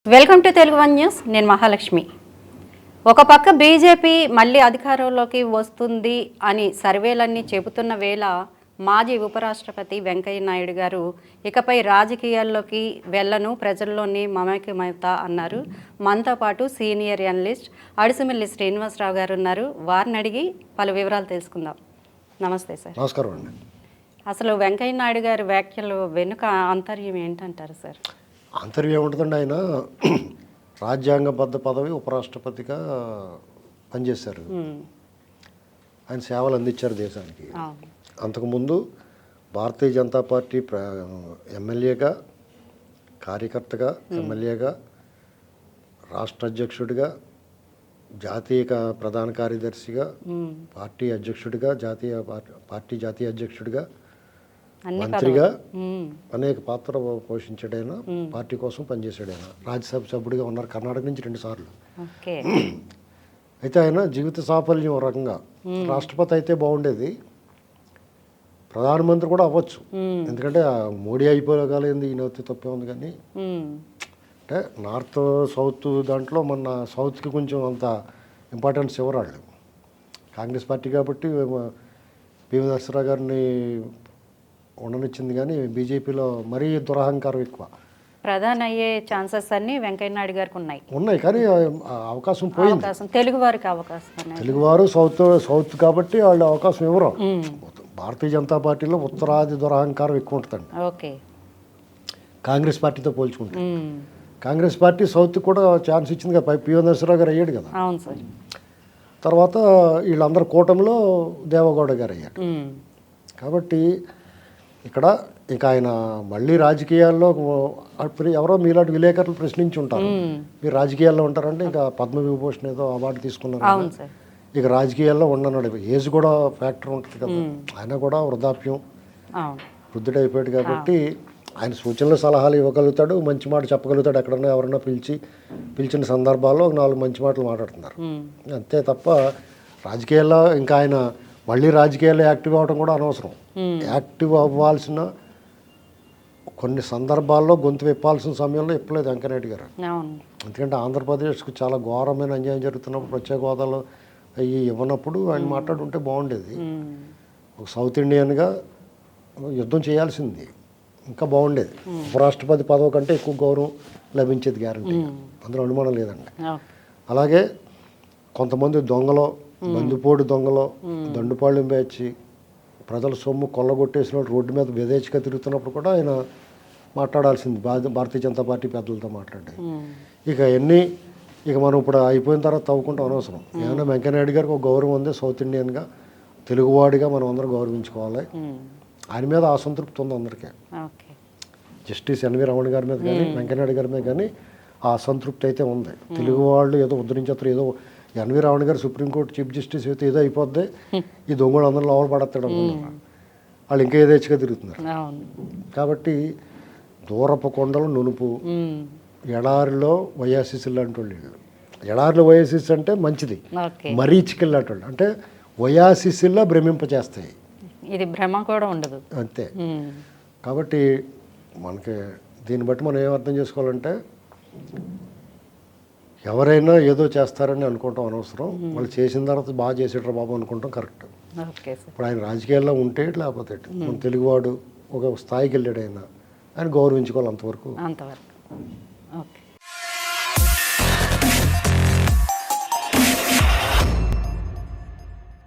Welcome to Telugu one news. నేను మహాలక్ష్మి. ఒక పక్క బీజేపీ మళ్ళీ అధికారంలోకి వస్తుంది అని సర్వేలన్నీ చెబుతున్న వేళ మాజీ ఉపరాష్ట్రపతి వెంకయ్య నాయుడు గారు ఇకపై రాజకీయాల్లోకి వెళ్ళను, ప్రజల్లోని మమేకమవుతా అన్నారు. మనతో పాటు సీనియర్ అనలిస్ట్ అడిసిమిల్లి శ్రీనివాసరావు గారు ఉన్నారు. వారిని అడిగి పలు వివరాలు తెలుసుకుందాం. నమస్తే సార్. నమస్కారం అండి. అసలు వెంకయ్య నాయుడు గారి వ్యాఖ్యలు వెనుక ఆంతర్యం ఏంటంటారు సార్? ఆంతర్యం ఏముంటుందండి, ఆయన రాజ్యాంగబద్ధ పదవి ఉపరాష్ట్రపతిగా పనిచేశారు. ఆయన సేవలు అందించారు దేశానికి. అంతకుముందు భారతీయ జనతా పార్టీ ఎమ్మెల్యేగా, కార్యకర్తగా, ఎమ్మెల్యేగా, రాష్ట్ర అధ్యక్షుడిగా, జాతీయ ప్రధాన కార్యదర్శిగా, పార్టీ అధ్యక్షుడిగా, పార్టీ జాతీయ అధ్యక్షుడిగా, మంత్రిగా అనేక పాత్ర పోషించాడైనా, పార్టీ కోసం పనిచేశాడైనా, రాజ్యసభ సభ్యుడిగా ఉన్నారు కర్ణాటక నుంచి 2 సార్లు. అయితే ఆయన జీవిత సాఫల్యం రకంగా రాష్ట్రపతి అయితే బాగుండేది, ప్రధానమంత్రి కూడా అవ్వచ్చు. ఎందుకంటే మోడీ అయిపోగలిగింది, ఈయన వచ్చి తప్పే ఉంది. కానీ అంటే నార్త్ సౌత్ దాంట్లో మన సౌత్కి కొంచెం అంత ఇంపార్టెన్స్ ఇవ్వరాళ్ళు. కాంగ్రెస్ పార్టీ కాబట్టి పివి నరసింహరావు గారిని ఉండనిచ్చింది, కానీ బీజేపీలో మరీ దురహంకారం ఎక్కువ. ప్రధాని అయ్యే ఛాన్సెస్ అన్ని వెంకయ్య నాయుడు గారికి ఉన్నాయి, కానీ అవకాశం పోయింది. తెలుగు వారికి అవకాశం, తెలుగువారు సౌత్ కాబట్టి వాళ్ళు అవకాశం ఇవ్వరు. భారతీయ జనతా పార్టీలో ఉత్తరాది దురహంకారం ఎక్కువ ఉంటుందండి. ఓకే, కాంగ్రెస్ పార్టీతో పోల్చుకుంటే. కాంగ్రెస్ పార్టీ సౌత్ కూడా ఛాన్స్ ఇచ్చింది కదా, పివి నరసింహరావు గారు అయ్యాడు కదా. అవును సార్. తర్వాత వీళ్ళందరూ కూటమిలో దేవగౌడ గారు అయ్యారు. కాబట్టి ఇక్కడ ఇక ఆయన మళ్ళీ రాజకీయాల్లో ఎవరో మీలాంటి విలేకరులు ప్రశ్నించి ఉంటారు, మీరు రాజకీయాల్లో ఉంటారంటే ఇక పద్మవిభూషణ్ ఏదో అవార్డు తీసుకున్నారు, ఇక రాజకీయాల్లో ఉండన్నాడు. ఏజ్ కూడా ఫ్యాక్టర్ ఉంటుంది కదా. ఆయన కూడా వృద్ధాప్యం, వృద్ధుడైపోయాడు కాబట్టి ఆయన సూచనలు సలహాలు ఇవ్వగలుగుతాడు, మంచి మాట చెప్పగలుగుతాడు. ఎక్కడన్నా ఎవరన్నా పిలిచిన సందర్భాల్లో 4 మంచి మాటలు మాట్లాడుతున్నారు అంతే తప్ప రాజకీయాల్లో ఇంకా ఆయన మళ్ళీ రాజకీయాల్లో యాక్టివ్ అవ్వడం కూడా అనవసరం. యాక్టివ్ అవ్వాల్సిన కొన్ని సందర్భాల్లో గొంతు విప్పాల్సిన సమయంలో ఇప్పలేదు వెంకయ్యనాయుడు గారు. ఎందుకంటే ఆంధ్రప్రదేశ్కు చాలా ఘోరమైన అన్యాయం జరుగుతున్నప్పుడు, ప్రత్యేక హోదాలో అవి ఇవ్వనప్పుడు ఆయన మాట్లాడుంటే బాగుండేది. ఒక సౌత్ ఇండియన్గా యుద్ధం చేయాల్సింది, ఇంకా బాగుండేది. ఉపరాష్ట్రపతి పదవి కంటే ఎక్కువ గౌరవం లభించేది గ్యారంటీ, అందులో అనుమానం లేదండి. అలాగే కొంతమంది దొంగలో, బందిపోటు దొంగలో, దండుపాళ్యం బ్యాచి ప్రజల సొమ్ము కొల్లగొట్టేసిన రోడ్డు మీద విదేశీగా తిరుగుతున్నప్పుడు కూడా ఆయన మాట్లాడాల్సింది, భారతీయ జనతా పార్టీ పెద్దలతో మాట్లాడి. ఇక మనం ఇప్పుడు అయిపోయిన తర్వాత తవ్వుకుంటాం అనవసరం. ఏమైనా వెంకయ్యనాయుడు గారికి ఒక గౌరవం ఉంది, సౌత్ ఇండియన్గా, తెలుగువాడిగా మనం అందరం గౌరవించుకోవాలి. ఆయన మీద అసంతృప్తి ఉంది అందరికీ. జస్టిస్ ఎన్వి రమణ గారి మీద కానీ, వెంకయ్యనాయుడు గారి మీద కానీ ఆ అసంతృప్తి అయితే ఉంది. తెలుగు వాళ్ళు ఏదో ఉద్ధరించేస్తారు, ఏదో ఎన్వి రమణ గారు సుప్రీంకోర్టు చీఫ్ జస్టిస్ అయితే ఏదో అయిపోద్ది, ఈ దొంగలు అందరూ లోపల పడతాడు అనుకుంటున్నారు. వాళ్ళు ఇంకా ఏదేచ్చుగా తిరుగుతున్నారు. కాబట్టి దూరపు కొండలు నునుపు, ఎడారిలో వైయాసిస్ లాంటి వాళ్ళు. ఎడారిలో వైయాసిస్ అంటే మంచిది, మరీచికల్ లాంటి వాళ్ళు అంటే వైయాసిస్లా భ్రమింపచేస్తాయి, ఇది భ్రమ కూడా ఉండదు అంతే. కాబట్టి మనకి దీన్ని బట్టి మనం ఏం అర్థం చేసుకోవాలంటే, ఎవరైనా ఏదో చేస్తారని అనుకుంటాం అనవసరం. వాళ్ళు చేసిన తర్వాత బాగా చేసేట్రా బాబు అనుకుంటాం కరెక్ట్. ఇప్పుడు ఆయన రాజకీయాల్లో ఉంటే లేకపోతే మన తెలుగువాడు ఒక స్థాయికి వెళ్ళాడు, ఆయన గౌరవించుకోవాలి అంతవరకు. ఓకే.